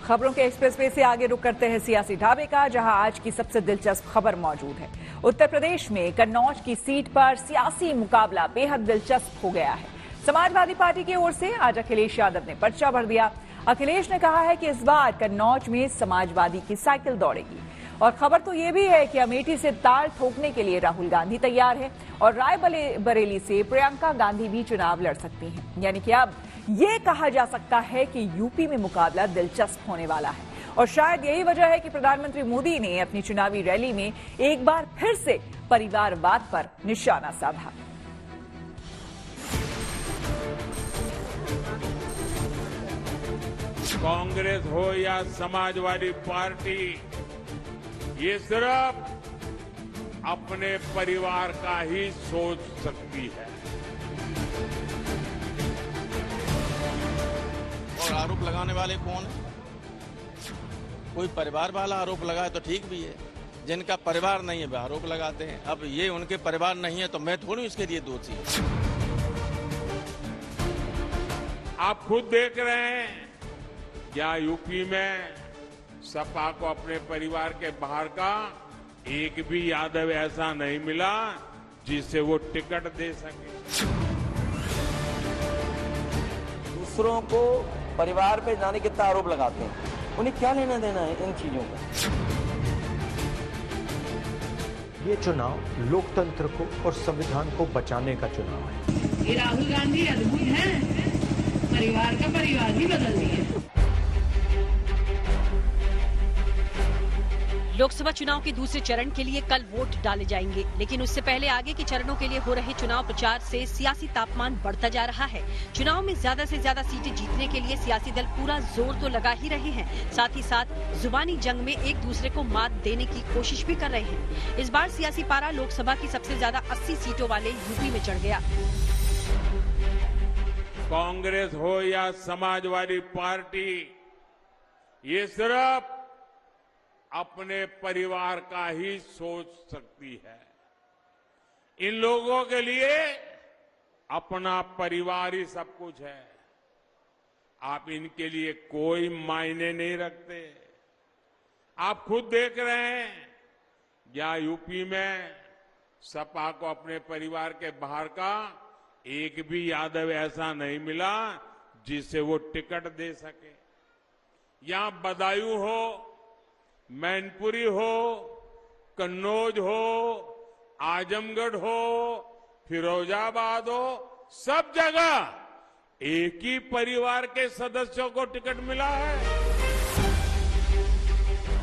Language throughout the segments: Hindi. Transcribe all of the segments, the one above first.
खबरों के एक्सप्रेसवे से आगे रुक करते हैं सियासी ढाबे का, जहां आज की सबसे दिलचस्प खबर मौजूद है। उत्तर प्रदेश में कन्नौज की सीट पर सियासी मुकाबला बेहद दिलचस्प हो गया है। समाजवादी पार्टी की ओर से आज अखिलेश यादव ने पर्चा भर दिया। अखिलेश ने कहा है कि इस बार कन्नौज में समाजवादी की साइकिल दौड़ेगी और खबर तो ये भी है कि अमेठी से ताल ठोकने के लिए राहुल गांधी तैयार है और रायबरेली से प्रियंका गांधी भी चुनाव लड़ सकती हैं। यानी कि अब ये कहा जा सकता है कि यूपी में मुकाबला दिलचस्प होने वाला है और शायद यही वजह है कि प्रधानमंत्री मोदी ने अपनी चुनावी रैली में एक बार फिर से परिवारवाद पर निशाना साधा। कांग्रेस हो या समाजवादी पार्टी, ये सिर्फ अपने परिवार का ही सोच सकती है। और आरोप लगाने वाले कौन है? कोई परिवार वाला आरोप लगाए तो ठीक भी है, जिनका परिवार नहीं है वे आरोप लगाते हैं। अब ये उनके परिवार नहीं है तो मैं थोड़ी इसके लिए दोषी। आप खुद देख रहे हैं क्या यूपी में सपा को अपने परिवार के बाहर का एक भी यादव ऐसा नहीं मिला जिसे वो टिकट दे सके। दूसरों को परिवार पे जाने कितना आरोप लगाते हैं, उन्हें क्या लेना देना है इन चीजों का। ये चुनाव लोकतंत्र को और संविधान को बचाने का चुनाव है। ये राहुल गांधी अद्भुत हैं, परिवार का परिवार ही बदल दिए। लोकसभा चुनाव के दूसरे चरण के लिए कल वोट डाले जाएंगे, लेकिन उससे पहले आगे के चरणों के लिए हो रहे चुनाव प्रचार से सियासी तापमान बढ़ता जा रहा है। चुनाव में ज्यादा से ज्यादा सीटें जीतने के लिए सियासी दल पूरा जोर तो लगा ही रहे हैं, साथ ही साथ जुबानी जंग में एक दूसरे को मात देने की कोशिश भी कर रहे हैं। इस बार सियासी पारा लोकसभा की सबसे ज्यादा 80 सीटों वाले यूपी में चढ़ गया। कांग्रेस हो या समाजवादी पार्टी, ये सिर्फ अपने परिवार का ही सोच सकती है। इन लोगों के लिए अपना परिवार ही सब कुछ है। आप इनके लिए कोई मायने नहीं रखते। आप खुद देख रहे हैं या यूपी में सपा को अपने परिवार के बाहर का एक भी यादव ऐसा नहीं मिला जिसे वो टिकट दे सके। यहां बदायूं हो, मैनपुरी हो, कन्नौज हो, आजमगढ़ हो, फिरोजाबाद हो, सब जगह एक ही परिवार के सदस्यों को टिकट मिला है।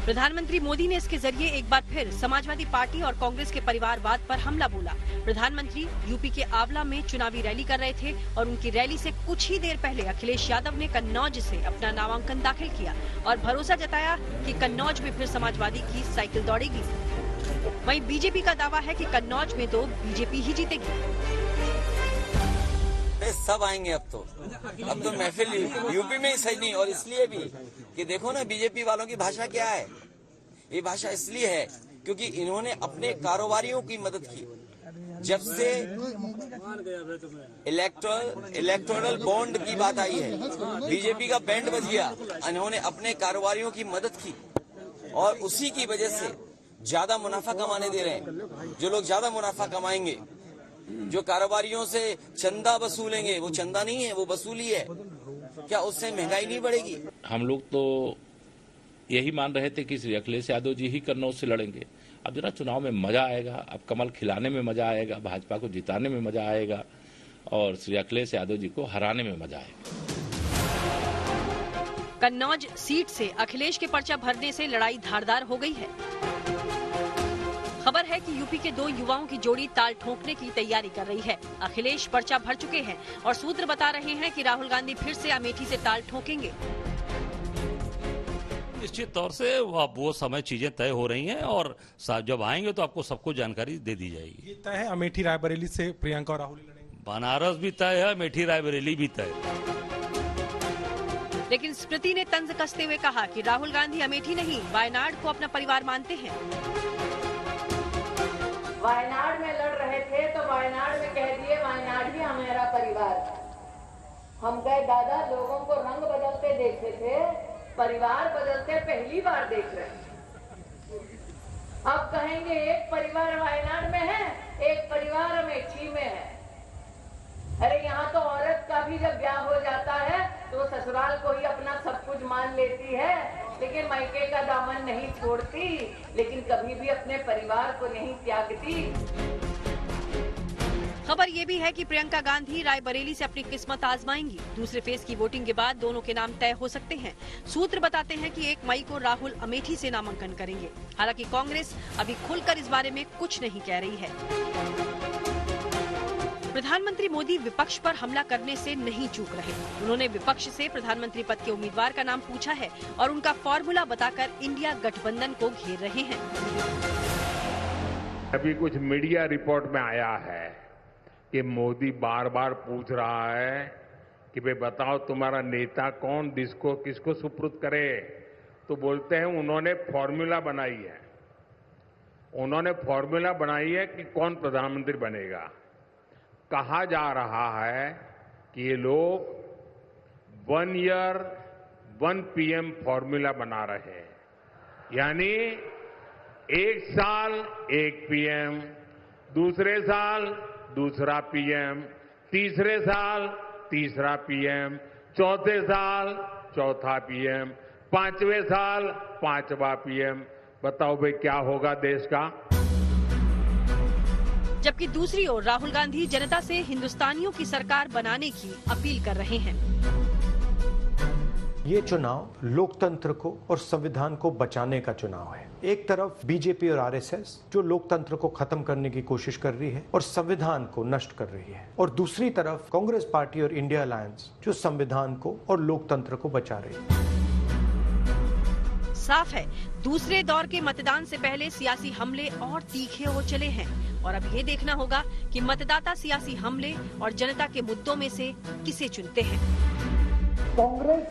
प्रधानमंत्री मोदी ने इसके जरिए एक बार फिर समाजवादी पार्टी और कांग्रेस के परिवारवाद पर हमला बोला। प्रधानमंत्री यूपी के आंवला में चुनावी रैली कर रहे थे और उनकी रैली से कुछ ही देर पहले अखिलेश यादव ने कन्नौज से अपना नामांकन दाखिल किया और भरोसा जताया कि कन्नौज में फिर समाजवादी की साइकिल दौड़ेगी। वहीं बीजेपी का दावा है कि कन्नौज में तो बीजेपी ही जीतेगी। सब आएंगे अब तो महफिल यूपी में ही सही नहीं, और इसलिए भी कि देखो ना बीजेपी वालों की भाषा क्या है। ये भाषा इसलिए है क्योंकि इन्होंने अपने कारोबारियों की मदद की। जब से इलेक्टोरल बॉन्ड की बात आई है, बीजेपी का बैंड बज गया। इन्होंने अपने कारोबारियों की मदद की और उसी की वजह से ज्यादा मुनाफा कमाने दे रहे हैं। जो लोग ज्यादा मुनाफा कमाएंगे, जो कारोबारियों से चंदा वसूलेंगे, वो चंदा नहीं है, वो वसूली है। क्या उससे महंगाई नहीं बढ़ेगी? हम लोग तो यही मान रहे थे कि श्री अखिलेश यादव जी ही कन्नौज से लड़ेंगे। अब जरा चुनाव में मजा आएगा, अब कमल खिलाने में मजा आएगा, भाजपा को जिताने में मजा आएगा और श्री अखिलेश यादव जी को हराने में मजा आएगा। कन्नौज सीट से अखिलेश के पर्चा भरने से लड़ाई धारदार हो गई है। खबर है कि यूपी के दो युवाओं की जोड़ी ताल ठोकने की तैयारी कर रही है। अखिलेश पर्चा भर चुके हैं और सूत्र बता रहे हैं कि राहुल गांधी फिर से अमेठी से ताल ठोकेंगे। निश्चित तौर से वो समय चीजें तय हो रही हैं और जब आएंगे तो आपको सबको जानकारी दे दी जाएगी। ये तय है अमेठी रायबरेली से प्रियंका और राहुल लड़ेंगे। बनारस भी तय है, अमेठी रायबरेली भी तय है। लेकिन स्मृति ने तंज कसते हुए कहा कि राहुल गांधी अमेठी नहीं, वायनाड को अपना परिवार मानते हैं। वायनाड में लड़ रहे थे तो वायनाड में कह दिए वायनाड ही हमारा परिवार। हम कहे दादा लोगों को रंग बदलते देखते थे, परिवार बदलते पहली बार देख रहे हैं। अब कहेंगे एक परिवार वायनाड में है, एक परिवार अमेठी में है। अरे यहाँ तो औरत का भी जब ब्याह हो जाता है तो ससुराल को ही अपना सब कुछ मान लेती है, लेकिन मायके का दामन नहीं छोड़ती, लेकिन कभी भी अपने परिवार को नहीं त्यागती। खबर ये भी है कि प्रियंका गांधी रायबरेली से अपनी किस्मत आजमाएंगी। दूसरे फेज की वोटिंग के बाद दोनों के नाम तय हो सकते हैं। सूत्र बताते हैं कि 1 मई को राहुल अमेठी से नामांकन करेंगे। हालांकि कांग्रेस अभी खुलकर इस बारे में कुछ नहीं कह रही है। प्रधानमंत्री मोदी विपक्ष पर हमला करने से नहीं चूक रहे। उन्होंने विपक्ष से प्रधानमंत्री पद के उम्मीदवार का नाम पूछा है और उनका फॉर्मूला बताकर इंडिया गठबंधन को घेर रहे हैं। अभी कुछ मीडिया रिपोर्ट में आया है कि मोदी बार बार पूछ रहा है कि भाई बताओ तुम्हारा नेता कौन, किसको सुपुर्द करे। तो बोलते हैं उन्होंने फॉर्मूला बनाई है। उन्होंने फॉर्मूला बनाई है कि कौन प्रधानमंत्री बनेगा। कहा जा रहा है कि ये लोग 1 ईयर 1 PM फॉर्मूला बना रहे हैं, यानी 1 साल 1 PM, दूसरे साल दूसरा PM, तीसरे साल तीसरा PM, चौथे साल चौथा PM, 5वें साल 5वां PM। बताओ भाई क्या होगा देश का। जबकि दूसरी ओर राहुल गांधी जनता से हिंदुस्तानियों की सरकार बनाने की अपील कर रहे हैं। ये चुनाव लोकतंत्र को और संविधान को बचाने का चुनाव है। एक तरफ बीजेपी और आरएसएस जो लोकतंत्र को खत्म करने की कोशिश कर रही है और संविधान को नष्ट कर रही है, और दूसरी तरफ कांग्रेस पार्टी और इंडिया अलायंस जो संविधान को और लोकतंत्र को बचा रही है। साफ है, दूसरे दौर के मतदान से पहले सियासी हमले और तीखे हो चले हैं और अब ये देखना होगा कि मतदाता सियासी हमले और जनता के मुद्दों में से किसे चुनते हैं। कांग्रेस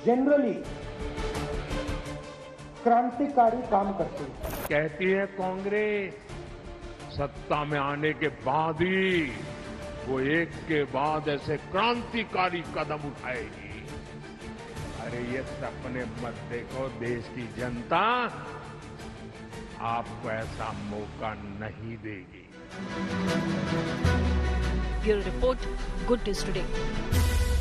जनरली क्रांतिकारी काम करती है। कहती है कांग्रेस सत्ता में आने के बाद ही वो एक के बाद ऐसे क्रांतिकारी कदम उठाएगी। अरे ये सपने मत देखो, देश की जनता आपको ऐसा मौका नहीं देगी। Bureau report, good news today.